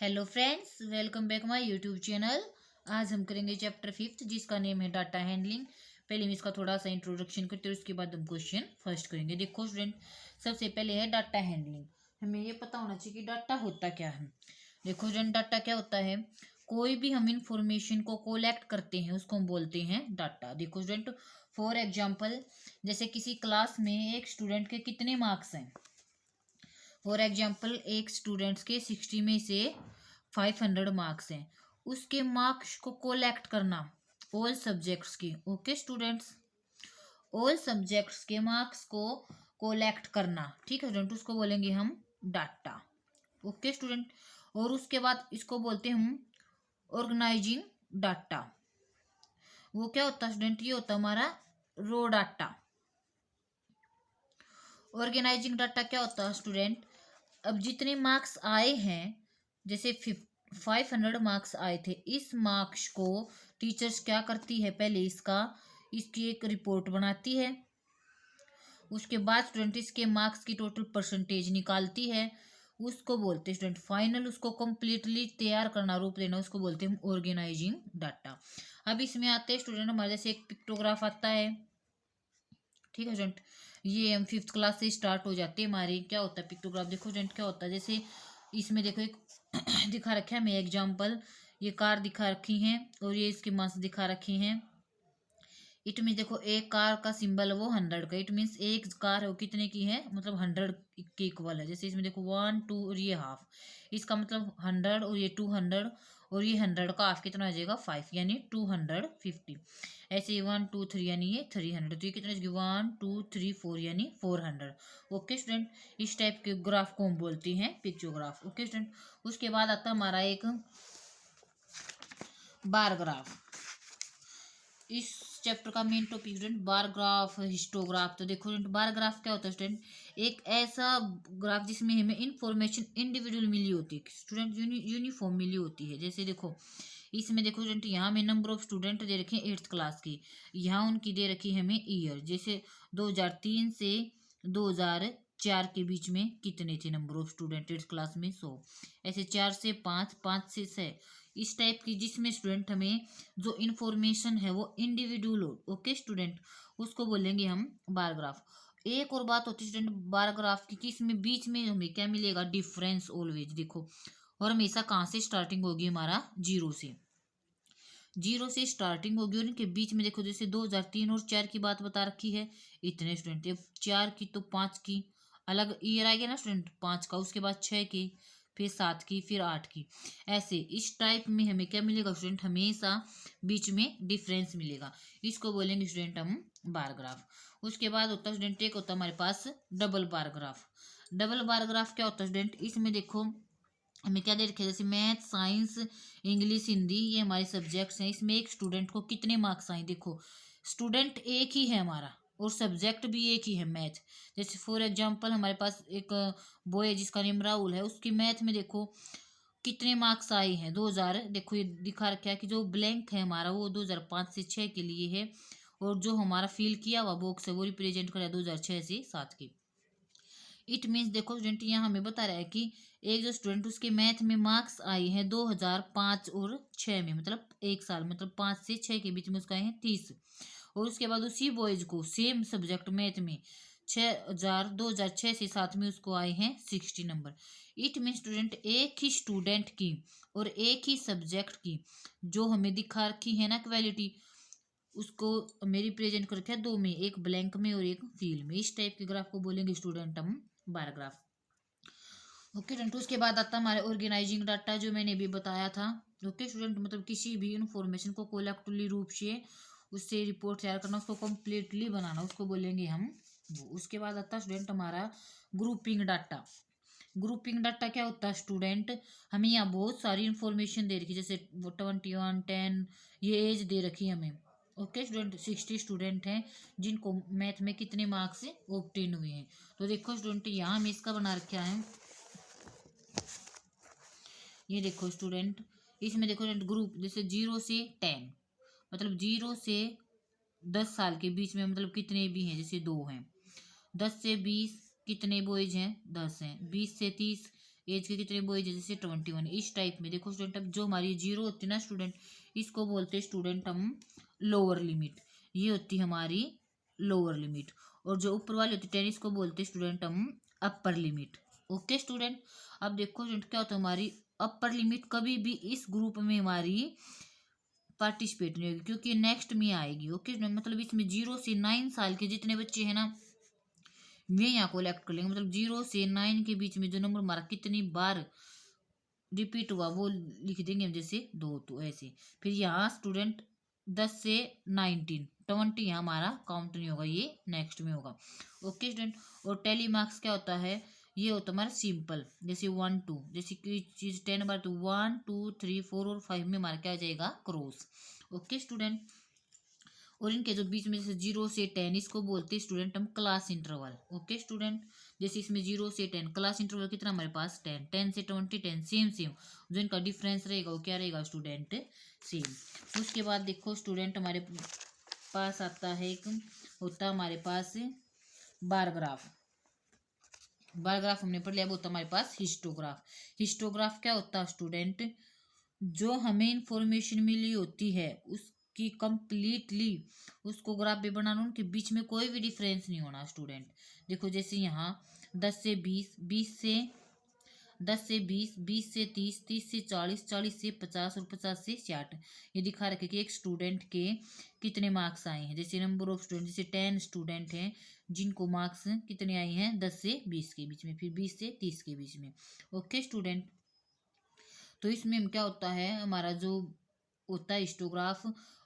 Hello friends, welcome back my YouTube channel. आज हम करेंगे चैप्टर 5 जिसका नेम है डाटा हैंडलिंग। पहले हम इसका थोड़ा सा इंट्रोडक्शन करते हैं, उसके बाद हम क्वेश्चन फर्स्ट करेंगे। देखो स्टूडेंट, सबसे पहले है डाटा हैंडलिंग। हमें ये पता होना चाहिए कि डाटा होता क्या है। देखो स्टूडेंट, डाटा क्या होता है? कोई भी हम इंफॉर्मेशन को कोलेक्ट करते हैं उसको हम बोलते हैं डाटा। देखो स्टूडेंट, फॉर एग्जाम्पल, जैसे किसी क्लास में एक स्टूडेंट के कितने मार्क्स हैं। फॉर एग्जाम्पल, एक स्टूडेंट्स के 60 में से 500 मार्क्स हैं। उसके मार्क्स को कोलेक्ट करना, ऑल सब्जेक्ट्स की। ओके स्टूडेंट्स, ऑल सब्जेक्ट्स के मार्क्स को कोलेक्ट करना, ठीक है स्टूडेंट, उसको बोलेंगे हम डाटा। ओके स्टूडेंट, और उसके बाद इसको बोलते हैं हम ऑर्गेनाइजिंग डाटा। वो क्या होता है स्टूडेंट? ये होता है हमारा रो डाटा। ऑर्गेनाइजिंग डाटा क्या होता है स्टूडेंट? अब जितने मार्क्स आए हैं, जैसे 500 मार्क्स आए थे, इस मार्क्स को टीचर्स क्या करती है? पहले इसकी एक रिपोर्ट बनाती है। उसके बाद स्टूडेंट इसके मार्क्स की टोटल परसेंटेज निकालती है। उसको बोलते हैं स्टूडेंट फाइनल, उसको कंप्लीटली तैयार करना, रूप देना, उसको बोलते हैं हम ऑर्गेनाइजिंग डाटा। अब इसमें आते हैं स्टूडेंट हमारे, जैसे एक पिक्टोग्राफ आता है, ठीक है स्टूडेंट। ये हम 5th क्लास से स्टार्ट हो जाती है हमारी। क्या होता है पिक्टोग्राफ? देखो स्टूडेंट, क्या होता है, जैसे इसमें देखो एक दिखा रखा है हमें एग्जाम्पल। ये कार दिखा रखी है और ये इसके मार्क्स दिखा रखे हैं। इट मीन देखो, एक कार का सिंबल है वो 100 का। इट मीन्स एक कार है वो कितने की है? मतलब 100 के इक्वल है। जैसे इसमें देखो 1 2 और ये हाफ, इसका मतलब 100 और ये 200 और ये 100 का हाफ कितना आ जाएगा? 5, यानी 250। ऐसे 1 2 3 यानी ये 300, तो ये कितना? 1 2 3 4 यानी 400। ओके स्टूडेंट, इस टाइप के ग्राफ को हम बोलते हैं पिक्चोग्राफ। ओके स्टूडेंट, उसके बाद आता है हमारा एक बार ग्राफ। इस चैप्टर का main topic student bar graph, histograph. तो देखो स्टूडेंट, बार ग्राफ क्या होता है स्टूडेंट? एक ऐसा ग्राफ जिसमें हमें इंफॉर्मेशन इंडिविजुअल मिली होती है स्टूडेंट, यूनिफॉर्म मिली होती है। जैसे देखो, इसमें देखो स्टूडेंट, यहाँ में नंबर ऑफ स्टूडेंट दे रखे हैं 8th क्लास की। यहाँ उनकी दे रखी है हमें ईयर, जैसे 2003 से 2004 के बीच में कितने थे number of student 8th class में? 100। ऐसे 4 से 5, 5 से 6, इस टाइप की, जिसमें स्टूडेंट हमें जो इंफॉर्मेशन है वो इंडिविजुअल हो। ओके स्टूडेंट, उसको बोलेंगे हम बार ग्राफ। एक और बात होती है स्टूडेंट बार ग्राफ की, कि इसमें बीच में हमें क्या मिलेगा? Difference always. देखो, और हमेशा कहाँ से स्टार्टिंग होगी? हमारा जीरो से। जीरो से स्टार्टिंग होगी और इनके बीच में देखो, जैसे 2003 और 4 की बात बता रखी है। इतने स्टूडेंट, अब 4 की तो 5 की अलग ईयर आएगा ना स्टूडेंट, 5 का, उसके बाद 6 की, फिर 7 की, फिर 8 की। ऐसे इस टाइप में हमें क्या मिलेगा स्टूडेंट? हमेशा बीच में डिफरेंस मिलेगा। इसको बोलेंगे स्टूडेंट हम बार ग्राफ। उसके बाद होता है स्टूडेंट, एक होता है हमारे पास double bar graph. Double bar graph क्या होता है स्टूडेंट? इसमें देखो हमें क्या दे रखे हैं, जैसे मैथ, साइंस, इंग्लिश, हिंदी, ये हमारे सब्जेक्ट्स हैं। इसमें एक स्टूडेंट को कितने मार्क्स आए? देखो, स्टूडेंट एक ही है हमारा और सब्जेक्ट भी एक ही है, मैथ। जैसे फॉर एग्जांपल हमारे पास एक बॉय है जिसका नेम राहुल है, उसकी मैथ में देखो कितने मार्क्स आए हैं? 2000। देखो ये दिखा रखा है कि जो ब्लैंक है हमारा वो 2005 से 6 के लिए है, और जो हमारा फिल किया हुआ बॉक्स है वो रिप्रेजेंट कर रहा है 2006 से 7 की। इट मीन्स देखो स्टूडेंट, यहाँ हमें बता रहा है कि एक जो स्टूडेंट, उसके मैथ में मार्क्स आए हैं 2005 और 6 में, मतलब एक साल, मतलब 5 से 6 के बीच में उसका आए हैं 30। और उसके बाद उसी बॉयज को सेम सब्जेक्ट मैथ में 2006 से 7 में उसको आए हैं 60 नंबर। इट मीन स्टूडेंट, एक ही स्टूडेंट की और एक ही सब्जेक्ट की जो हमें दिखा रखी है ना क्वालिटी, उसको मेरी प्रेजेंट कर रखा है दो में, एक ब्लैंक में और एक फील में। इस टाइप के ग्राफ को बोलेंगे स्टूडेंट हम बार ग्राफ। ओके स्टूडेंट, उसके बाद आता है हमारे ऑर्गेनाइजिंग डाटा, जो मैंने भी बताया था। ओके स्टूडेंट, मतलब किसी भी इंफॉर्मेशन को कोलेक्टिवली रूप से उससे रिपोर्ट तैयार करना, उसको कंप्लीटली बनाना, उसको बोलेंगे हम वो। उसके बाद आता है स्टूडेंट हमारा ग्रुपिंग डाटा। ग्रुपिंग डाटा क्या होता है स्टूडेंट? हमें यहाँ बहुत सारी इंफॉर्मेशन दे रखी है, जैसे 21 10, ये एज दे रखी है हमें। ओके स्टूडेंट, 60 स्टूडेंट हैं जिनको मैथ में कितने मार्क्स ऑब्टेन हुए हैं। तो देखो स्टूडेंट, यहाँ हमें इसका बना रखा है, ये देखो स्टूडेंट, इसमें देखो स्टूडेंट ग्रुप, जैसे 0 से 10, मतलब 0 से 10 साल के बीच में, मतलब कितने भी हैं, जैसे 2 हैं। 10 से 20 कितने बॉयज हैं? 10 हैं। 20 से 30 एज के कितने बॉयज जैसे 21, इस टाइप में। देखो स्टूडेंट, अब जो हमारी 0 होती है ना स्टूडेंट, इसको बोलते हैं स्टूडेंट हम लोअर लिमिट, ये होती है हमारी लोअर लिमिट। और जो ऊपर वाली होती है 10, इसको बोलते हैं स्टूडेंट हम अपर लिमिट। ओके स्टूडेंट, अब देखो स्टूडेंट क्या होता है, हमारी अपर लिमिट कभी भी इस ग्रुप में हमारी पार्टिसिपेट नहीं होगी, क्योंकि नेक्स्ट में आएगी। ओके, मतलब इसमें 0 से 9 साल के जितने बच्चे हैं ना, वे यहाँ कोलेक्ट कर लेंगे। मतलब 0 से 9 के बीच में जो नंबर हमारा कितनी बार रिपीट हुआ वो लिख देंगे हम, जैसे 2, तो ऐसे। फिर यहाँ स्टूडेंट 10 से 19, 20 यहाँ हमारा काउंट नहीं होगा, ये नेक्स्ट में होगा। ओके स्टूडेंट, और टेली मार्क्स क्या होता है, ये होता है हमारा सिंपल, जैसे 1 2, जैसे कोई चीज 10 बार तो 1 2 3 4 और 5 में हमारा क्या आ जाएगा, क्रॉस। ओके स्टूडेंट, और इनके जो बीच में जैसे 0 से 10, इसको बोलते हैं स्टूडेंट हम क्लास इंटरवल। ओके स्टूडेंट, जैसे इसमें 0 से 10 क्लास इंटरवल कितना हमारे पास 10, 10 से 20 10, सेम सेम। जो इनका डिफरेंस रहेगा वो क्या रहेगा स्टूडेंट, सेम। उसके बाद देखो स्टूडेंट, हमारे पास आता है एक, होता हमारे पास बार ग्राफ। बार ग्राफ हमने पढ़ लिया, वो होता हमारे पास हिस्टोग्राफ। हिस्टोग्राफ क्या होता है स्टूडेंट, जो हमें इंफॉर्मेशन मिली होती है उसकी कंप्लीटली उसको ग्राफ भी बनाना, उनके बीच में कोई भी डिफरेंस नहीं होना स्टूडेंट। देखो जैसे यहाँ 10 से 20, 20 से 10 से 20, 20 से 30, 30 से 40, 40 से 50 और 50 से 60। ये दिखा रखे कि एक स्टूडेंट के कितने मार्क्स आए हैं। जैसे नंबर ऑफ स्टूडेंट, जैसे 10 स्टूडेंट हैं जिनको मार्क्स कितने आए हैं, 10 से 20 के बीच में, फिर 20 से 30 के बीच में। ओके स्टूडेंट, तो इसमें क्या होता है, हमारा जो होता है हिस्टोग्राफ,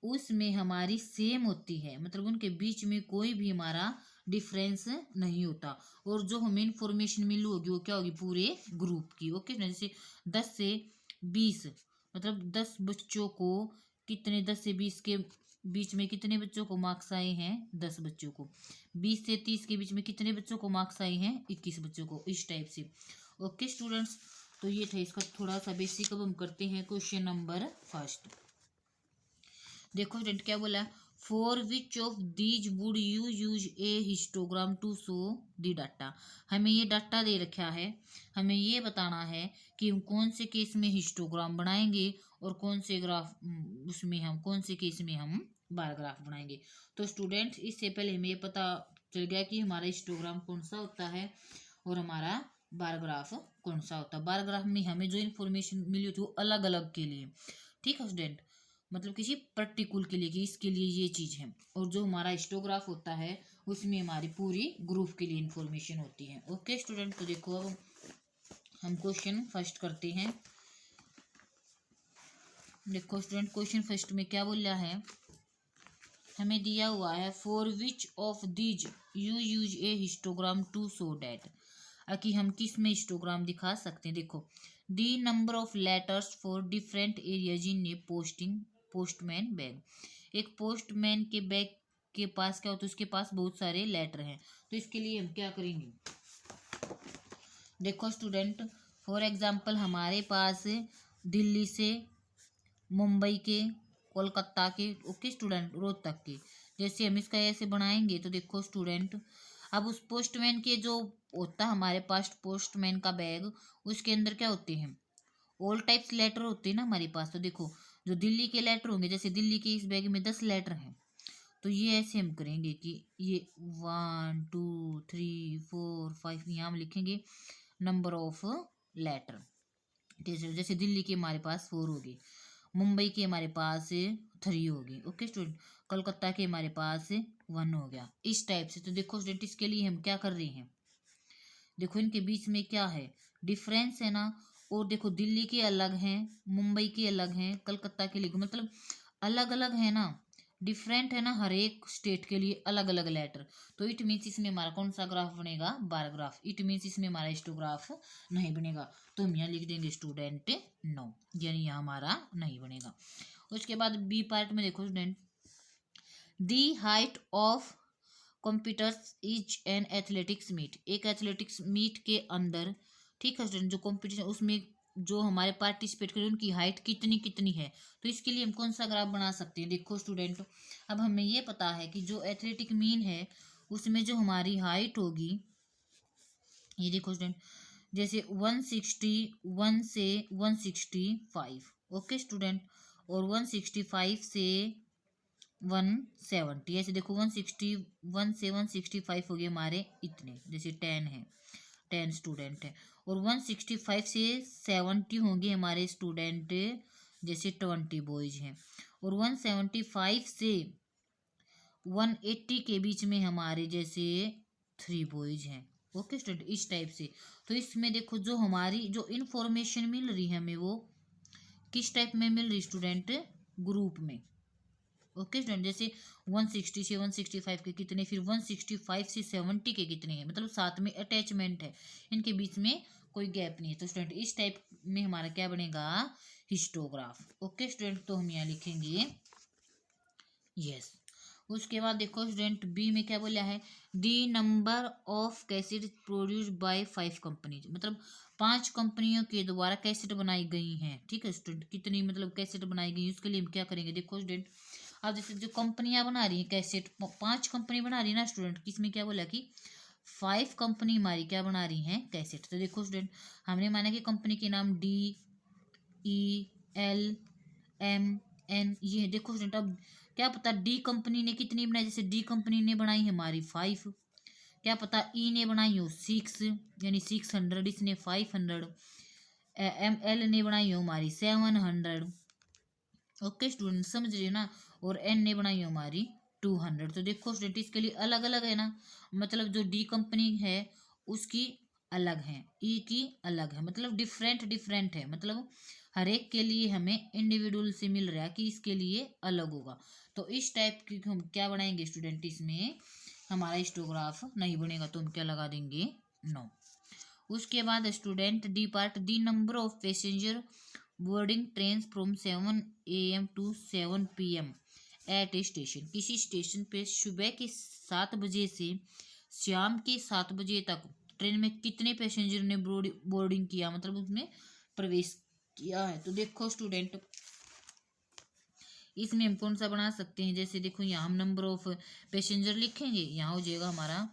उसमें हमारी सेम होती है, मतलब उनके बीच में कोई भी हमारा डिफरेंस नहीं होता। और जो हमें इंफॉर्मेशन मिली होगी वो क्या होगी, पूरे ग्रुप की। ओके, जैसे 10 से 20, मतलब 10 बच्चों को कितने, 10 से 20 के बीच में कितने बच्चों को मार्क्स आए हैं, 10 बच्चों को। 20 से 30 के बीच में कितने बच्चों को मार्क्स आए हैं, 21 बच्चों को, इस टाइप से। ओके स्टूडेंट्स, तो ये था इसका थोड़ा सा बेसिक। अब हम करते हैं क्वेश्चन नंबर फर्स्ट। देखो स्टूडेंट क्या बोला, for which of these would you use a histogram to show the data. हमें ये डाटा दे रखा है, हमें ये बताना है कि हम कौन से केस में हिस्टोग्राम बनाएंगे और कौन से ग्राफ उसमें हम कौन से केस में हम बार ग्राफ बनाएंगे। तो स्टूडेंट इससे पहले हमें ये पता चल गया कि हमारा हिस्टोग्राम कौन सा होता है और हमारा बार ग्राफ कौन सा होता है। बार ग्राफ में हमें जो इन्फॉर्मेशन मिली होती है वो अलग अलग के लिए, ठीक है स्टूडेंट, मतलब किसी पर्टिकुलर के लिए कि इसके लिए ये चीज़ है। और जो हमारा हिस्टोग्राफ होता है उसमें हमारी पूरी ग्रुप के लिए इंफॉर्मेशन होती है। ओके स्टूडेंट, तो देखो अब हम क्वेश्चन फर्स्ट करते हैं। देखो स्टूडेंट, क्वेश्चन फर्स्ट में क्या बोल रहा है, हमें दिया हुआ है for which of these you use a histogram to show that, कि हम किस में हिस्टोग्राम दिखा सकते हैं। देखो, the number of letters for different areas in a postman bag. एक पोस्टमैन के बैग के पास क्या होता है, उसके पास बहुत सारे लेटर हैं। तो इसके लिए हम क्या करेंगे, देखो स्टूडेंट, फॉर एग्जांपल हमारे पास दिल्ली से मुंबई के, कोलकाता के, ओके स्टूडेंट, रोहतक के। जैसे हम इसका ऐसे बनाएंगे तो देखो स्टूडेंट, अब उस पोस्टमैन के जो होता है हमारे पास पोस्टमैन का बैग, उसके अंदर क्या होते हैं, ऑल टाइप्स लेटर होते हैं ना हमारे पास। तो देखो जो दिल्ली के लेटर होंगे, जैसे दिल्ली के इस बैग में 10 लेटर हैं, तो ये ऐसे हम करेंगे कि ये 1 2 3 4 5 यहाँ हम लिखेंगे नंबर ऑफ लेटर। जैसे दिल्ली के हमारे पास 4 होगी, मुंबई के हमारे पास 3 होगी, ओके स्टूडेंट, कोलकाता के हमारे पास 1 हो गया, इस टाइप से। तो देखो स्टूडेंट, इसके लिए हम क्या कर रहे हैं, देखो इनके बीच में क्या है, डिफरेंस है ना। और देखो दिल्ली के अलग हैं, मुंबई के अलग हैं, कलकत्ता के अलग, मतलब अलग अलग है ना, डिफरेंट है ना, हर एक स्टेट के लिए अलग अलग लेटर। तो इट मीन्स इसमें हमारा कौन सा ग्राफ बनेगा, बार ग्राफ। इट मीन्स इसमें हमारा हिस्टोग्राफ नहीं बनेगा। तो हम यहाँ लिख देंगे स्टूडेंट नो, यानी यहाँ हमारा नहीं बनेगा। उसके बाद बी पार्ट में देखो student, the height of competitors is an athletics meet. एक एथलेटिक्स मीट के अंदर, ठीक है स्टूडेंट, जो कॉम्पिटिशन उसमें जो हमारे पार्टिसिपेट करें उनकी हाइट कितनी कितनी है। तो इसके लिए हम कौन सा ग्राफ बना सकते हैं, देखो स्टूडेंट, अब हमें ये पता है कि जो एथलेटिक मीन है उसमें जो हमारी हाइट होगी, ये देखो स्टूडेंट, जैसे 161 से 165, ओके स्टूडेंट, और 165 से 170, ऐसे देखो 161 से 165 हो गए हमारे इतने, जैसे 10 है, 10 स्टूडेंट है। और 165 से 70 होंगे हमारे स्टूडेंट, जैसे 20 बॉयज हैं। और 175 से 180 के बीच में हमारे जैसे 3 बॉयज हैं, ओके स्टूडेंट, इस टाइप से। तो इसमें देखो जो हमारी जो इंफॉर्मेशन मिल रही है हमें, वो किस टाइप में मिल रही स्टूडेंट, ग्रुप में, ओके स्टूडेंट। जैसे 160 से 165 के कितने, फिर 165 से 70 के कितने हैं, मतलब साथ में अटैचमेंट है, इनके बीच में कोई गैप नहीं है। तो स्टूडेंट इस टाइप में हमारा क्या बनेगा, हिस्टोग्राफ, ओके स्टूडेंट। तो हम यहाँ लिखेंगे यस। उसके बाद देखो स्टूडेंट बी में क्या बोला है, the number of cassette produced by 5 companies, मतलब 5 कंपनियों के द्वारा कैसेट बनाई गई हैं, ठीक है स्टूडेंट। कितनी मतलब कैसेट बनाई गई, उसके लिए हम क्या करेंगे, देखो स्टूडेंट, अब जैसे जो कंपनियां बना रही हैं कैसेट, 5 कंपनी बना रही है ना स्टूडेंट, किसमें क्या बोला कि 5 कंपनी हमारी क्या बना रही हैं, कैसेट। तो देखो स्टूडेंट, हमने माना कि कंपनी के नाम DELMN ये देखो स्टूडेंट। अब क्या पता डी कंपनी ने कितनी बनाई, जैसे डी कंपनी ने बनाई हमारी 5, क्या पता ई ने बनाई हो 6, यानी 600, इसने 500, ML ने बनाई हो हमारी 700, ओके स्टूडेंट, समझ रहे हो ना। और एन ने बनाई हो हमारी 200। तो देखो स्टूडेंट इसके लिए अलग अलग है ना, मतलब जो डी कंपनी है उसकी अलग है, ई की अलग है, मतलब डिफरेंट डिफरेंट है, मतलब हर एक के लिए हमें इंडिविजुअल से मिल रहा है कि इसके लिए अलग होगा। तो इस टाइप की हम क्या बनाएंगे स्टूडेंट, इसमें हमारा हिस्टोग्राफ नहीं बनेगा, तो हम क्या लगा देंगे, नो। उसके बाद student d part, the number of passenger boarding train from 7 AM to 7 PM at a station, किसी स्टेशन पे सुबह के 7 बजे से शाम के 7 बजे तक ट्रेन में कितने पैसेंजर ने बोर्डिंग किया, मतलब उसमें प्रवेश किया है। तो देखो स्टूडेंट इसमें हम कौन सा बना सकते हैं, जैसे देखो यहाँ हम नंबर ऑफ पैसेंजर लिखेंगे, यहाँ हो जाएगा हमारा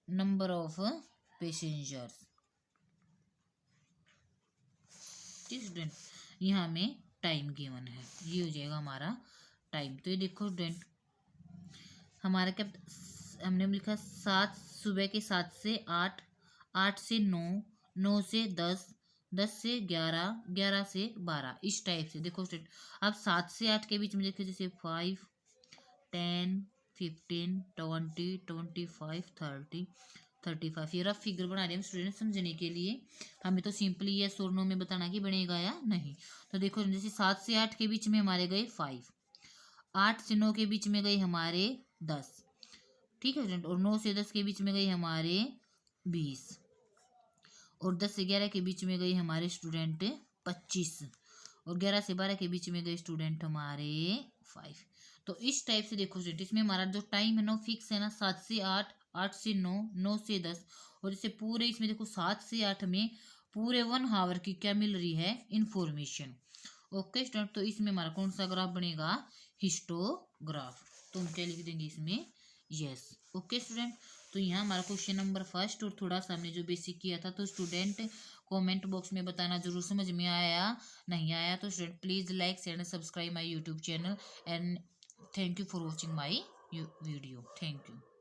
नंबर ऑफ पैसेंजर्स, ठीक स्टूडेंट। यहाँ में टाइम गिवन है, ये हो जाएगा हमारा टाइम। तो ये देखो स्टूडेंट हमारा क्या हमने लिखा, 7 सुबह के 7 से 8, 8 से 9, 9 से 10, 10 से 11, 11 से 12, इस टाइप से। देखो स्टूडेंट अब 7 से 8 के बीच में देखिए, जैसे 5, 10, 15, 20, 25, 30, 35, ये रफ फिगर बना रहे हैं स्टूडेंट समझने के लिए, हमें तो सिंपली ये और नो में बताना कि बनेगा या नहीं। तो देखो जैसे 7 से 8 के बीच में हमारे गए 5, 8 से 9 के बीच में गए हमारे 10, ठीक है स्टूडेंट, और 9 से 10 के बीच में गई हमारे 20, और 10 से 11 के बीच में गई हमारे स्टूडेंट 25, और 11 से 12 के बीच में गए स्टूडेंट हमारे 5। तो इस टाइप से देखो स्टूडेंट इसमें हमारा जो टाइम है ना फिक्स है ना, 7 से 8, 8 से 9, 9 से 10, और जैसे पूरे इसमें देखो 7 से 8 में पूरे 1 आवर की क्या मिल रही है, इंफॉर्मेशन, ओके स्टूडेंट। तो इसमें हमारा कौन सा ग्राफ बनेगा, हिस्टोग्राफ। तो हम क्या लिख देंगे इसमें, यस, ओके स्टूडेंट। तो यहाँ हमारा क्वेश्चन नंबर फर्स्ट, और थोड़ा सा हमने जो बेसिक किया था। तो स्टूडेंट कमेंट बॉक्स में बताना जरूर समझ में आया नहीं आया। तो student please like share and subscribe my YouTube channel, and thank you for watching my video, thank you.